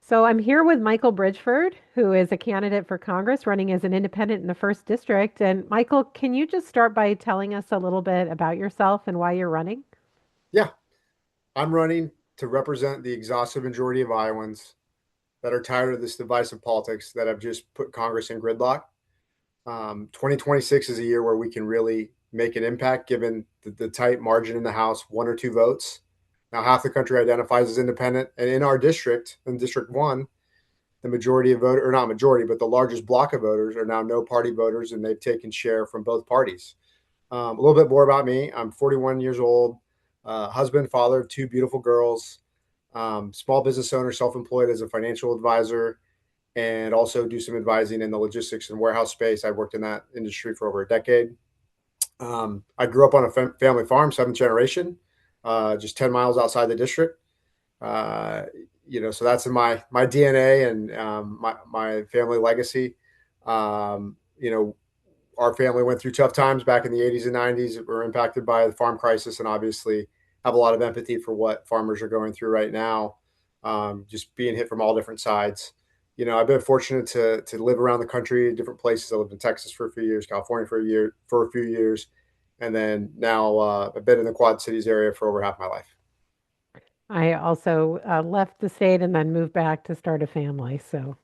So I'm here with Michael Bridgford, who is a candidate for Congress running as an independent in the first district. And Michael, can you just start by telling us a little bit about yourself and why you're running? Yeah, I'm running to represent the exhaustive majority of Iowans that are tired of this divisive politics that have just put Congress in gridlock. 2026 is a year where we can really make an impact given the tight margin in the House, one or two votes. Now, half the country identifies as independent. And in our district, in District 1, the majority of voters, or not majority, but the largest block of voters are now no party voters, and they've taken share from both parties. A little bit more about me. I'm 41 years old, husband, father of two beautiful girls, small business owner, self employed as a financial advisor, and also do some advising in the logistics and warehouse space. I've worked in that industry for over a decade. I grew up on a family farm, seventh generation, just 10 miles outside the district. Uh, so that's in my DNA and my family legacy. Um, you know, our family went through tough times back in the 80s and 90s. We were impacted by the farm crisis, and obviously have a lot of empathy for what farmers are going through right now, just being hit from all different sides. I've been fortunate to live around the country, different places. I lived in Texas for a few years, California for a few years, and then now I've been in the Quad Cities area for over half my life. I also left the state and then moved back to start a family, so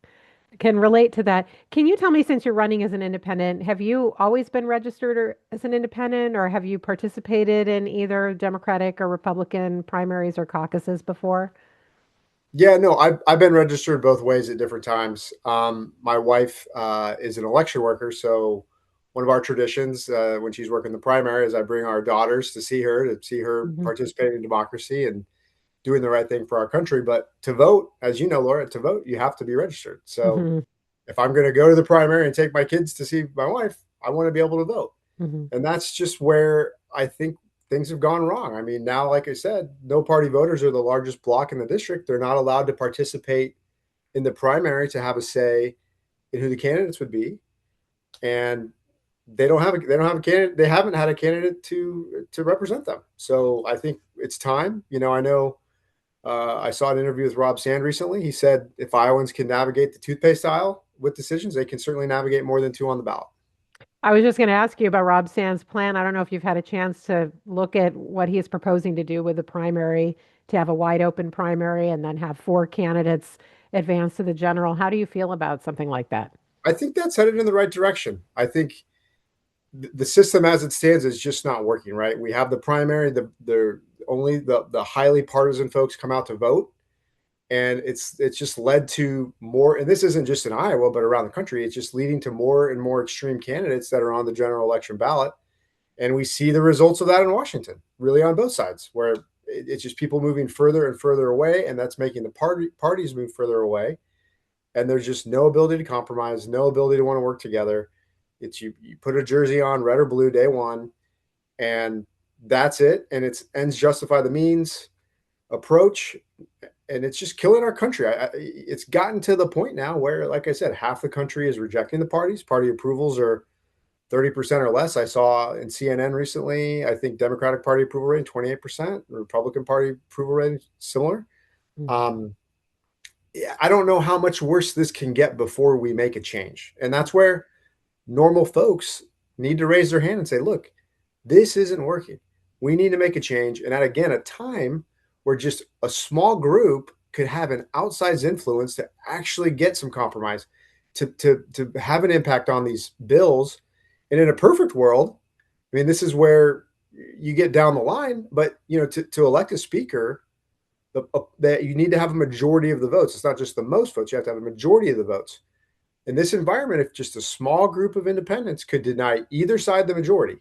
I can relate to that. Can you tell me, since you're running as an independent, have you always been registered as an independent, or have you participated in either Democratic or Republican primaries or caucuses before? Yeah, no, I've been registered both ways at different times. My wife is an election worker, so one of our traditions when she's working the primary is I bring our daughters to see her Hmm. participate in democracy and doing the right thing for our country. But to vote, as you know, Laura, to vote you have to be registered. So Hmm. if I'm going to go to the primary and take my kids to see my wife, I want to be able to vote. Hmm. And that's just where I think things have gone wrong. I mean, now, like I said, no party voters are the largest block in the district. They're not allowed to participate in the primary to have a say in who the candidates would be. And they don't have a candidate. They haven't had a candidate to represent them. So I think it's time. I know I saw an interview with Rob Sand recently. He said if Iowans can navigate the toothpaste aisle with decisions, they can certainly navigate more than two on the ballot. I was just going to ask you about Rob Sand's plan. I don't know if you've had a chance to look at what he is proposing to do with the primary, to have a wide open primary and then have four candidates advance to the general. How do you feel about something like that? I think that's headed in the right direction. I think the system as it stands is just not working right. We have the primary, the only the highly partisan folks come out to vote, and it's just led to more. And this isn't just in Iowa, but around the country. It's just leading to more and more extreme candidates that are on the general election ballot, and we see the results of that in Washington, really on both sides, where it's just people moving further and further away, and that's making the parties move further away, and there's just no ability to compromise, no ability to want to work together. It's you put a jersey on, red or blue, day one, and that's it. And it's ends justify the means approach, and it's just killing our country. It's gotten to the point now where, like I said, half the country is rejecting the parties. Party approvals are 30% or less. I saw in CNN recently, I think Democratic Party approval rating 28%, Republican Party approval rating similar. Um, I don't know how much worse this can get before we make a change. And that's where normal folks need to raise their hand and say, look, this isn't working. We need to make a change. And at, again, a time where just a small group could have an outsized influence to actually get some compromise, to have an impact on these bills. And in a perfect world, I mean, this is where you get down the line, but to elect a speaker, that you need to have a majority of the votes. It's not just the most votes; you have to have a majority of the votes. In this environment, if just a small group of independents could deny either side the majority,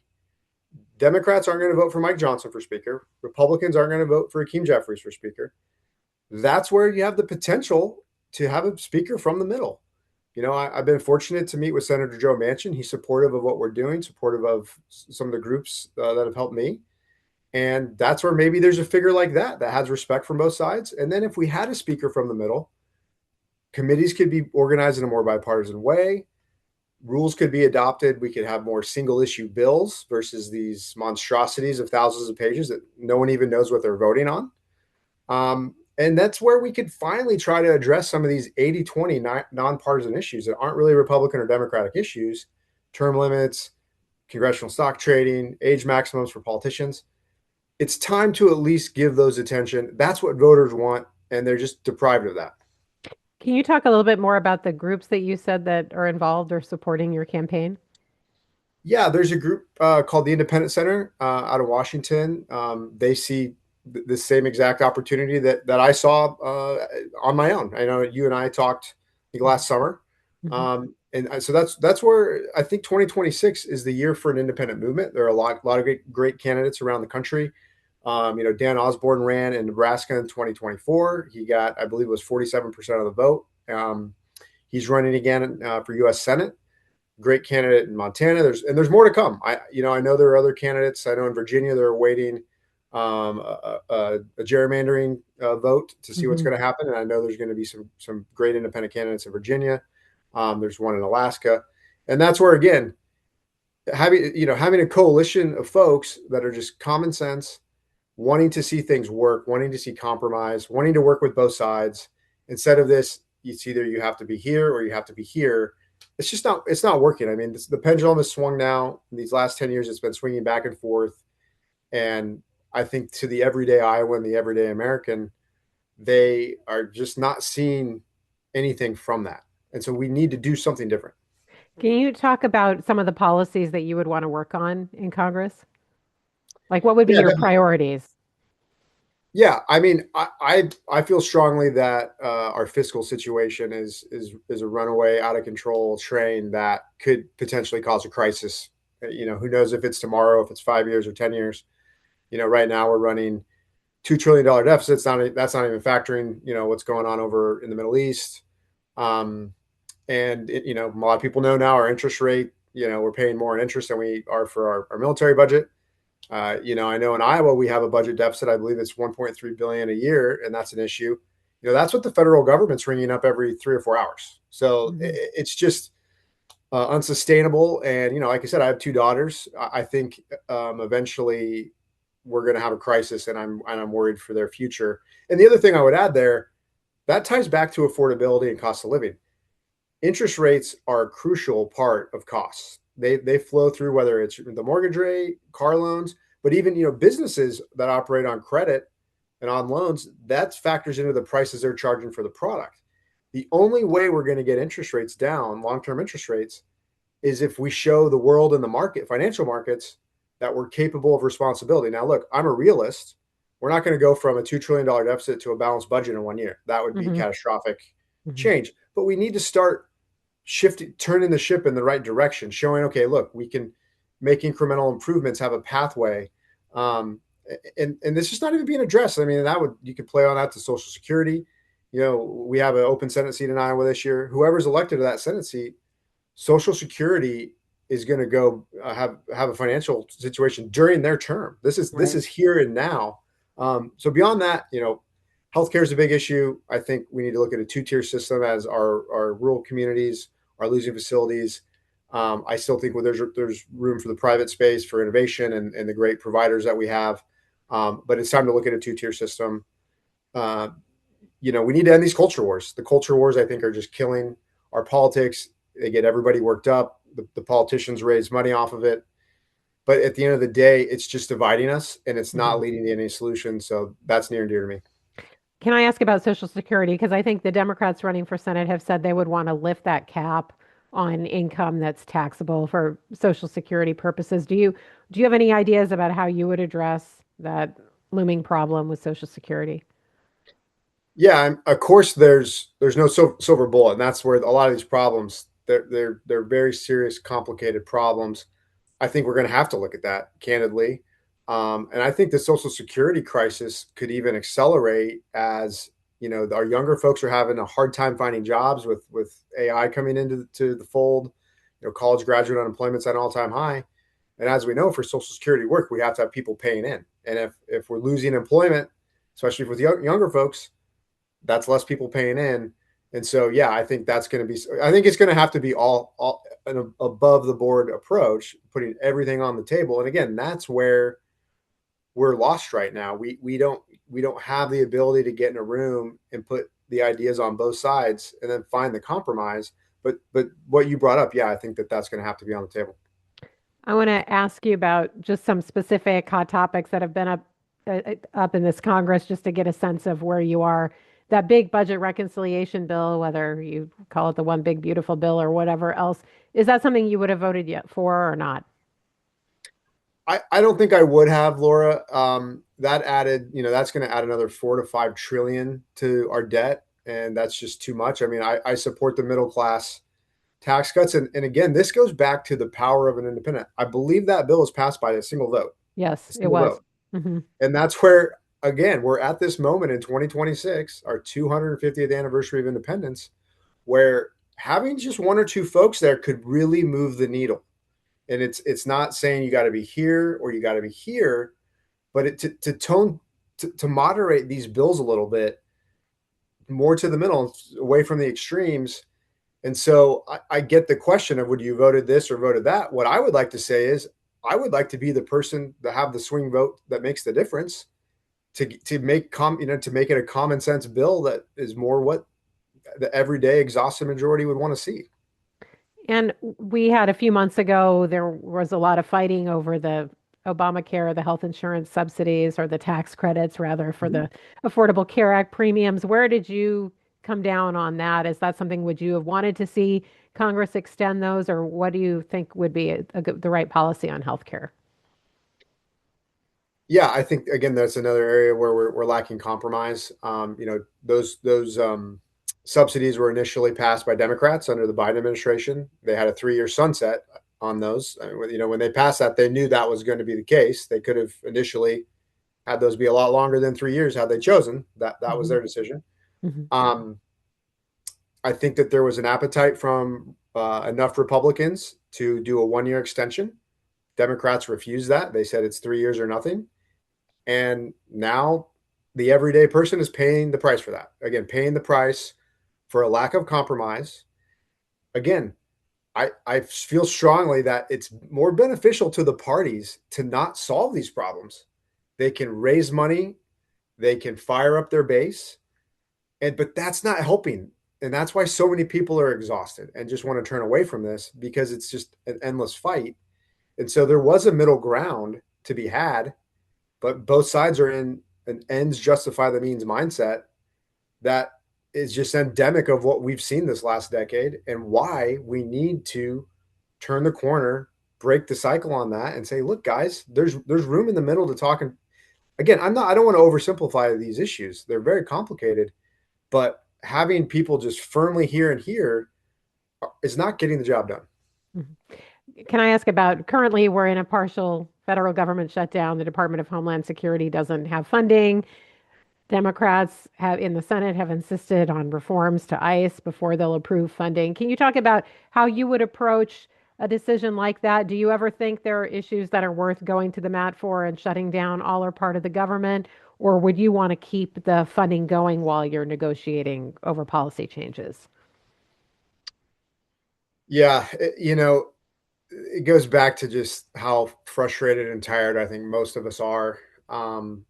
Democrats aren't going to vote for Mike Johnson for speaker. Republicans aren't going to vote for Akeem Jeffries for speaker. That's where you have the potential to have a speaker from the middle. I've been fortunate to meet with Senator Joe Manchin. He's supportive of what we're doing, supportive of some of the groups that have helped me. And that's where maybe there's a figure like that has respect from both sides. And then if we had a speaker from the middle, committees could be organized in a more bipartisan way. Rules could be adopted. We could have more single issue bills versus these monstrosities of thousands of pages that no one even knows what they're voting on. And that's where we could finally try to address some of these 80-20 nonpartisan issues that aren't really Republican or Democratic issues, term limits, congressional stock trading, age maximums for politicians. It's time to at least give those attention. That's what voters want, and they're just deprived of that. Can you talk a little bit more about the groups that you said that are involved or supporting your campaign? Yeah, there's a group called the Independent Center out of Washington. They see the same exact opportunity that I saw on my own. I know you and I talked, I think, last summer, Mhm. and so that's where I think 2026 is the year for an independent movement. There are a lot of great candidates around the country. Dan Osborne ran in Nebraska in 2024. He got, I believe, it was 47% of the vote. He's running again for U.S. Senate. Great candidate in Montana. There's more to come. I know there are other candidates. I know in Virginia they're awaiting a gerrymandering vote to see what's Mhm. going to happen, and I know there's going to be some great independent candidates in Virginia. There's one in Alaska, and that's where again having a coalition of folks that are just common sense, wanting to see things work, wanting to see compromise, wanting to work with both sides instead of this. It's either you have to be here or you have to be here. It's not working. I mean, the pendulum has swung now. In these last 10 years, it's been swinging back and forth. And I think to the everyday Iowan, the everyday American, they are just not seeing anything from that. And so we need to do something different. Can you talk about some of the policies that you would want to work on in Congress? Like, what would be Yeah, your priorities? yeah. I mean, I feel strongly that our fiscal situation is a runaway, out of control train that could potentially cause a crisis. Who knows if it's tomorrow, if it's 5 years or 10 years. Right now we're running $2 trillion deficits. That's not even factoring what's going on over in the Middle East. And a lot of people know now our interest rate. We're paying more in interest than we are for our military budget. I know in Iowa we have a budget deficit. I believe it's 1.3 billion a year, and that's an issue. That's what the federal government's ringing up every 3 or 4 hours. So Mhm. it's just unsustainable. And like I said, I have two daughters. I think eventually we're going to have a crisis, and I'm worried for their future. And the other thing I would add there that ties back to affordability and cost of living. Interest rates are a crucial part of costs. They flow through whether it's the mortgage rate, car loans, but even businesses that operate on credit and on loans, that factors into the prices they're charging for the product. The only way we're going to get interest rates down, long-term interest rates, is if we show the world and the market, financial markets, that we're capable of responsibility. Now, look, I'm a realist. We're not going to go from a $2 trillion deficit to a balanced budget in 1 year. That would be Mhm. catastrophic Mhm. change. But we need to start shifting, turning the ship in the right direction, showing, okay, look, we can make incremental improvements, have a pathway. And this is not even being addressed. I mean, you could play on that to Social Security. We have an open Senate seat in Iowa this year. Whoever's elected to that Senate seat, Social Security is going to go have a financial situation during their term. This Right. is here and now. So beyond that, healthcare is a big issue. I think we need to look at a two-tier system as our rural communities are losing facilities. I still think there's room for the private space for innovation and the great providers that we have. But it's time to look at a two-tier system. Uh, we need to end these culture wars. The culture wars, I think, are just killing our politics. They get everybody worked up. The politicians raise money off of it. But at the end of the day, it's just dividing us and it's not Mhm. leading to any solution. So that's near and dear to me. Can I ask about Social Security? Because I think the Democrats running for Senate have said they would want to lift that cap on income that's taxable for Social Security purposes. Do you have any ideas about how you would address that looming problem with Social Security? Yeah, of course, there's no silver bullet, and that's where a lot of these problems they're very serious, complicated problems. I think we're going to have to look at that candidly. And I think the Social Security crisis could even accelerate as our younger folks are having a hard time finding jobs with AI coming into the fold. College graduate unemployment's at an all time high, and as we know, for Social Security work, we have to have people paying in. And if we're losing employment, especially with younger folks, that's less people paying in. And so, yeah, I think that's going to be. I think it's going to have to be all an above the board approach, putting everything on the table. And again, that's where we're lost right now. We don't have the ability to get in a room and put the ideas on both sides and then find the compromise. But what you brought up, yeah, I think that that's going to have to be on the table. I want to ask you about just some specific hot topics that have been up in this Congress, just to get a sense of where you are. That big budget reconciliation bill, whether you call it the one big beautiful bill or whatever else, is that something you would have voted yet for or not? I don't think I would have, Laura. That added, that's going to add another 4 to 5 trillion to our debt, and that's just too much. I mean, I support the middle class tax cuts, and again, this goes back to the power of an independent. I believe that bill was passed by a single vote, a Yes, it single was. vote, Hmm. and that's where again we're at this moment in 2026, our 250th anniversary of independence, where having just one or two folks there could really move the needle. And it's not saying you got to be here or you got to be here, but to tone to moderate these bills a little bit more to the middle, away from the extremes. And so I get the question of would you voted this or voted that? What I would like to say is I would like to be the person to have the swing vote that makes the difference to make to make it a common sense bill that is more what the everyday exhausted majority would want to see. And we had a few months ago, there was a lot of fighting over the Obamacare, the health insurance subsidies, or the tax credits, rather, for Mhm. the Affordable Care Act premiums. Where did you come down on that? Is that something would you have wanted to see Congress extend those, or what do you think would be the right policy on healthcare? Yeah, I think again that's another area where we're lacking compromise. Those subsidies were initially passed by Democrats under the Biden administration. They had a 3-year sunset on those. I mean, when they passed that, they knew that was going to be the case. They could have initially had those be a lot longer than 3 years had they chosen. That was Hmm. their decision. Hmm. Um, I think that there was an appetite from enough Republicans to do a 1-year extension. Democrats refused that. They said it's 3 years or nothing. And now the everyday person is paying the price for that. Again, paying the price for a lack of compromise. Again, I feel strongly that it's more beneficial to the parties to not solve these problems. They can raise money, they can fire up their base, but that's not helping. And that's why so many people are exhausted and just want to turn away from this because it's just an endless fight. And so there was a middle ground to be had, but both sides are in an ends justify the means mindset that is just endemic of what we've seen this last decade and why we need to turn the corner, break the cycle on that, and say, look, guys, there's room in the middle to talk. And again, I don't want to oversimplify these issues. They're very complicated, but having people just firmly here and here is not getting the job done. Can I ask about currently we're in a partial federal government shutdown. The Department of Homeland Security doesn't have funding. Democrats have in the Senate have insisted on reforms to ICE before they'll approve funding. Can you talk about how you would approach a decision like that? Do you ever think there are issues that are worth going to the mat for and shutting down all or part of the government? Or would you want to keep the funding going while you're negotiating over policy changes? Yeah, it goes back to just how frustrated and tired I think most of us are. Um,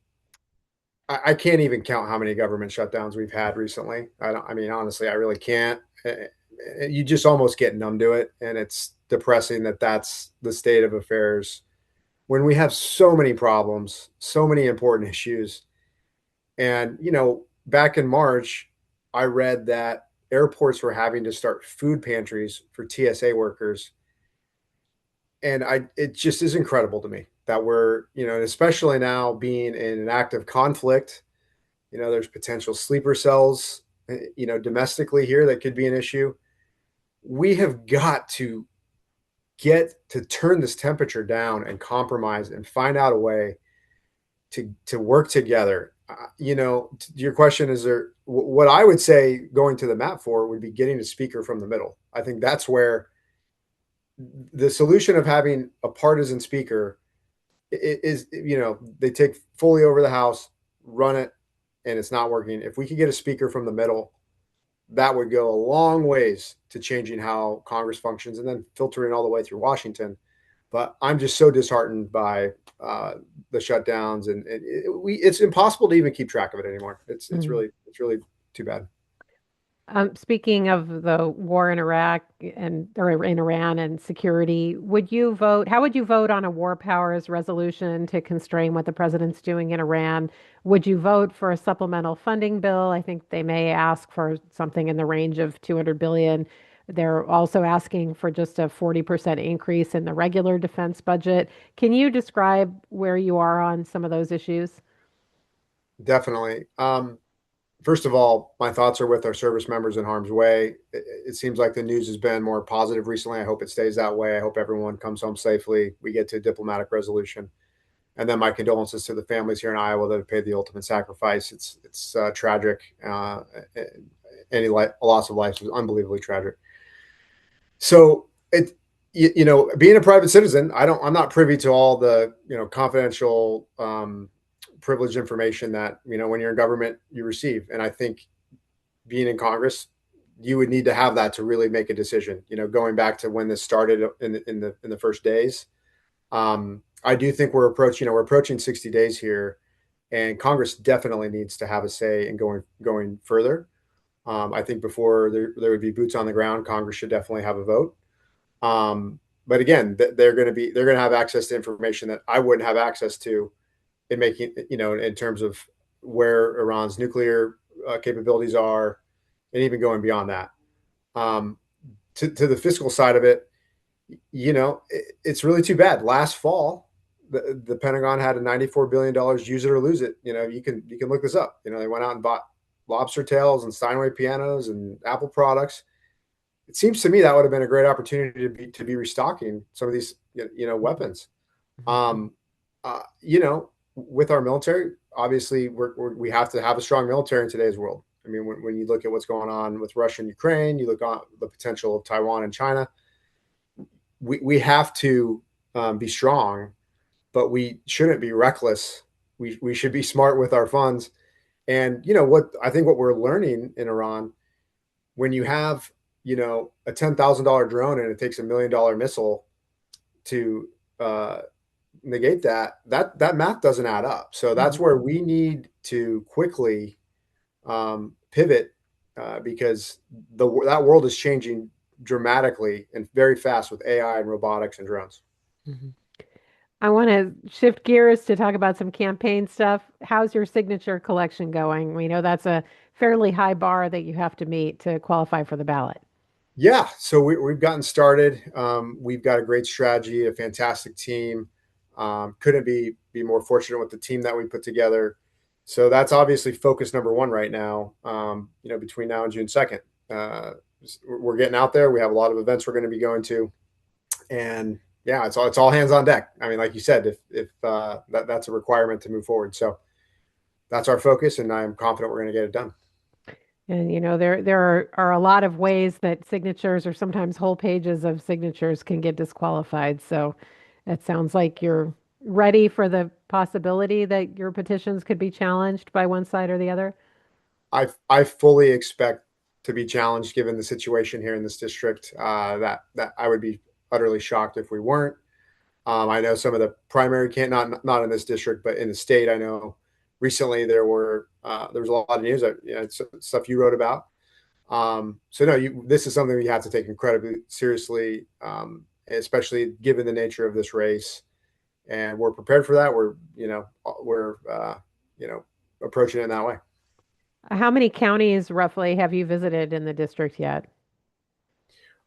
I can't even count how many government shutdowns we've had recently. I don't. I mean, honestly, I really can't. You just almost get numb to it, and it's depressing that that's the state of affairs when we have so many problems, so many important issues. And back in March, I read that airports were having to start food pantries for TSA workers, and it just is incredible to me that we're especially now being in an active conflict. There's potential sleeper cells, domestically here that could be an issue. We have got to get to turn this temperature down and compromise and find out a way to work together. Your question is there. What I would say going to the map for would be getting a speaker from the middle. I think that's where the solution of having a partisan speaker is. They take fully over the House, run it, and it's not working. If we could get a speaker from the middle, that would go a long ways to changing how Congress functions and then filtering all the way through Washington. But I'm just so disheartened by the shutdowns, and it's impossible to even keep track of it anymore. It's really too bad. Speaking of the war in Iraq and or in Iran and security, would you vote? How would you vote on a war powers resolution to constrain what the president's doing in Iran? Would you vote for a supplemental funding bill? I think they may ask for something in the range of 200 billion. They're also asking for just a 40% increase in the regular defense budget. Can you describe where you are on some of those issues? Definitely. First of all, my thoughts are with our service members in harm's way. It seems like the news has been more positive recently. I hope it stays that way. I hope everyone comes home safely. We get to a diplomatic resolution. And then my condolences to the families here in Iowa that have paid the ultimate sacrifice. It's tragic. Any loss of life is unbelievably tragic. So being a private citizen, I'm not privy to all the confidential, privileged information that when you're in government you receive. And I think being in Congress, you would need to have that to really make a decision. Going back to when this started in the first days, I do think we're approaching 60 days here, and Congress definitely needs to have a say in going further. I think before there would be boots on the ground, Congress should definitely have a vote. But again, they're going to have access to information that I wouldn't have access to in making in terms of where Iran's nuclear capabilities are, and even going beyond that. Um, to the fiscal side of it, it's really too bad. Last fall, the Pentagon had a $94 billion use it or lose it. You can look this up. They went out and bought lobster tails and Steinway pianos and Apple products. It seems to me that would have been a great opportunity to be restocking some of these weapons. Um, with our military, obviously we have to have a strong military in today's world. I mean, when you look at what's going on with Russia and Ukraine, you look at the potential of Taiwan and China. We have to be strong, but we shouldn't be reckless. We should be smart with our funds. And what we're learning in Iran, when you have a $10,000 drone and it takes $1 million missile to negate that math doesn't add up. So that's Mhm. where we need to quickly pivot, because that world is changing dramatically and very fast with AI and robotics and drones. Mhm. I want to shift gears to talk about some campaign stuff. How's your signature collection going? We know that's a fairly high bar that you have to meet to qualify for the ballot. Yeah, so we've gotten started. We've got a great strategy, a fantastic team. Couldn't be more fortunate with the team that we put together. So that's obviously focus number one right now. Between now and June 2nd, we're getting out there. We have a lot of events we're going to be going to, and yeah, it's all hands on deck. I mean, like you said, if that's a requirement to move forward. So that's our focus, and I'm confident we're going to get it done. And there are a lot of ways that signatures or sometimes whole pages of signatures can get disqualified. So it sounds like you're ready for the possibility that your petitions could be challenged by one side or the other. I fully expect to be challenged given the situation here in this district. That I would be utterly shocked if we weren't. I know some of the primary can't not in this district, but in the state, I know recently there was a lot of news that it's stuff you wrote about. So no, this is something we have to take incredibly seriously, especially given the nature of this race, and we're prepared for that. We're approaching it in that way. How many counties roughly have you visited in the district yet?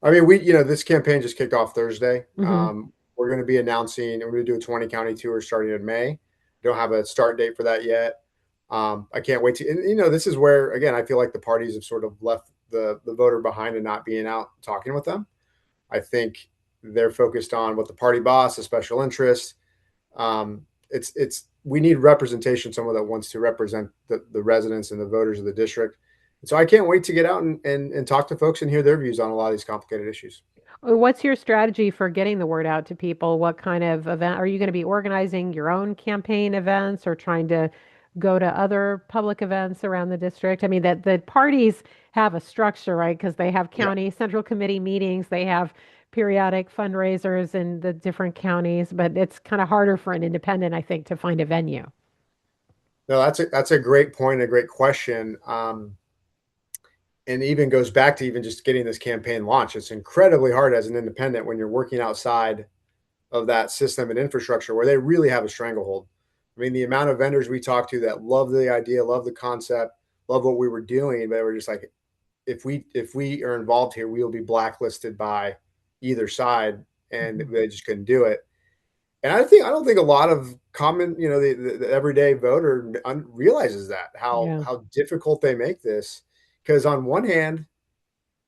I mean, this campaign just kicked off Thursday. Hmm. We're going to be announcing, we're going to do a 20 county tour starting in May. Don't have a start date for that yet. I can't wait to, and this is where, again, I feel like the parties have sort of left the voter behind and not being out talking with them. I think they're focused on what the party boss, the special interest. We need representation, someone that wants to represent the residents and the voters of the district. And so I can't wait to get out and talk to folks and hear their views on a lot of these complicated issues. What's your strategy for getting the word out to people? What kind of event are you going to be organizing your own campaign events or trying to go to other public events around the district? I mean, that the parties have a structure, right? Because they have Yeah. county central committee meetings, they have periodic fundraisers in the different counties, but it's kind of harder for an independent, I think, to find a venue. No, that's a great point, a great question. And even goes back to even just getting this campaign launched. It's incredibly hard as an independent when you're working outside of that system and infrastructure where they really have a stranglehold. I mean, the amount of vendors we talk to that love the idea, love the concept, love what we were doing, but we're just like, if we are involved here, we will be blacklisted by either side, and Mhm. they just couldn't do it. And I don't think a lot of common, the everyday voter realizes that Yeah. how difficult they make this. Because on one hand,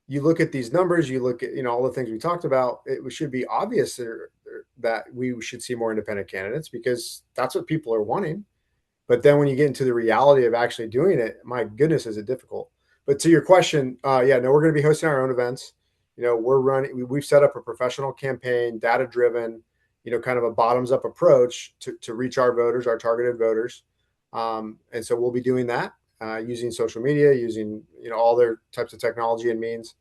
you look at these numbers, you look at all the things we talked about. It should be obvious that we should see more independent candidates because that's what people are wanting. But then when you get into the reality of actually doing it, my goodness, is it difficult. But to your question, yeah, no, we're going to be hosting our own events. We're running. We've set up a professional campaign, data driven. Kind of a bottoms up approach to reach our voters, our targeted voters. And so we'll be doing that using social media, using all their types of technology and means.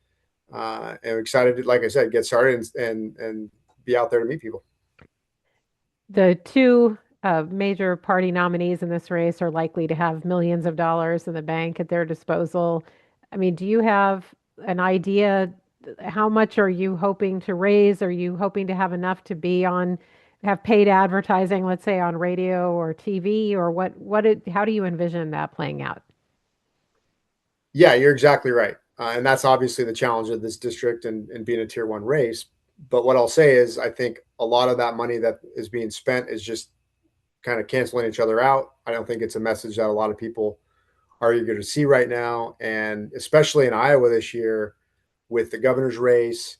And I'm excited to, like I said, get started and be out there to meet people. The two major party nominees in this race are likely to have millions of dollars in the bank at their disposal. I mean, do you have an idea? How much are you hoping to raise? Are you hoping to have enough to be on, have paid advertising, let's say on radio or TV, or how do you envision that playing out? Yeah, you're exactly right. And that's obviously the challenge of this district and being a tier one race. But what I'll say is, I think a lot of that money that is being spent is just kind of canceling each other out. I don't think it's a message that a lot of people are eager to see right now. And especially in Iowa this year, with the governor's race,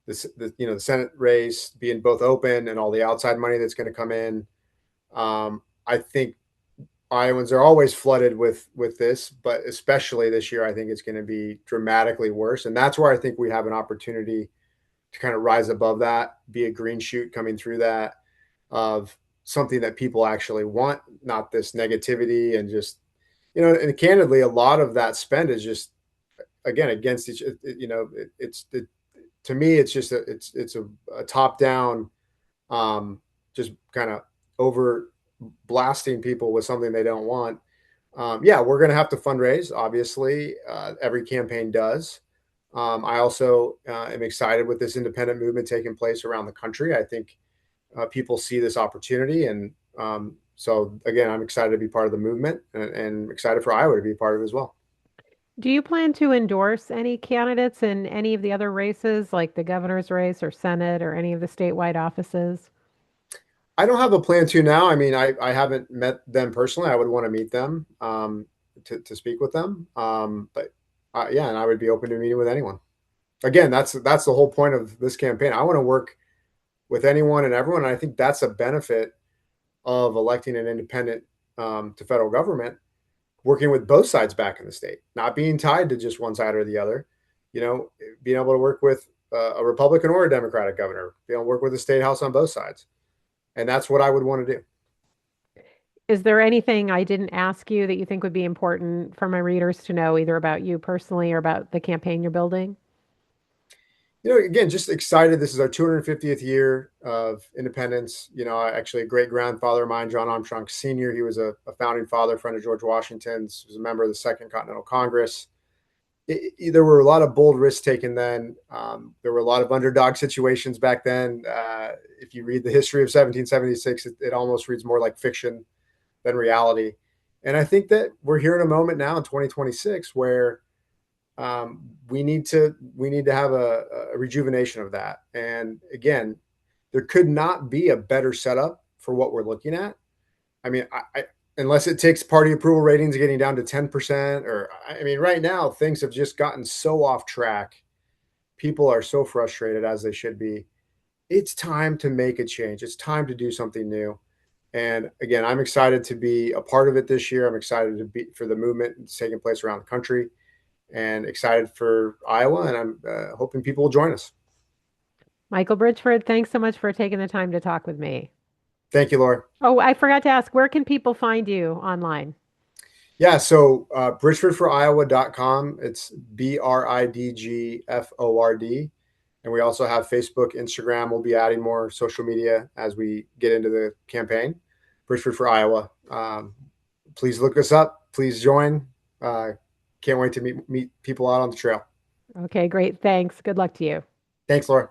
the Senate race being both open and all the outside money that's going to come in, I think Iowans are always flooded with this, but especially this year, I think it's going to be dramatically worse. And that's where I think we have an opportunity to kind of rise above that, be a green shoot coming through that of something that people actually want, not this negativity and just and candidly, a lot of that spend is just again against each. To me, it's just a top down, just kind of over blasting people with something they don't want. Yeah, we're going to have to fundraise. Obviously, every campaign does. I also am excited with this independent movement taking place around the country. I think people see this opportunity, and so again, I'm excited to be part of the movement, and excited for Iowa to be part of it as well. Do you plan to endorse any candidates in any of the other races, like the governor's race or Senate or any of the statewide offices? I don't have a plan to now. I mean, I haven't met them personally. I would want to meet them to speak with them. But yeah, and I would be open to meeting with anyone. Again, that's the whole point of this campaign. I want to work with anyone and everyone. And I think that's a benefit of electing an independent to federal government, working with both sides back in the state, not being tied to just one side or the other. Being able to work with a Republican or a Democratic governor, being able to work with the state house on both sides, and that's what I would want to do. Is there anything I didn't ask you that you think would be important for my readers to know, either about you personally or about the campaign you're building? Again, just excited. This is our 250th year of independence. Actually, a great grandfather of mine, John Armstrong Sr., he was a founding father, friend of George Washington's, was a member of the Second Continental Congress. There were a lot of bold risks taken then. There were a lot of underdog situations back then. If you read the history of 1776, it almost reads more like fiction than reality. And I think that we're here in a moment now in 2026 where we need to have a rejuvenation of that. And again, there could not be a better setup for what we're looking at. I mean, unless it takes party approval ratings getting down to 10%, or I mean, right now things have just gotten so off track. People are so frustrated, as they should be. It's time to make a change. It's time to do something new. And again, I'm excited to be a part of it this year. I'm excited to be for the movement that's taking place around the country, and excited for Iowa. And I'm hoping people will join us. Michael Bridgford, thanks so much for taking the time to talk with me. Thank you, Laura. Oh, I forgot to ask, where can people find you online? Yeah, so bridgefordforiowa.com. It's Bridgford. And we also have Facebook, Instagram. We'll be adding more social media as we get into the campaign. Bridgeford for Iowa. Please look us up. Please join. Uh, can't wait to meet people out on the trail. Okay, great. Thanks. Good luck to you. Thanks, Laura.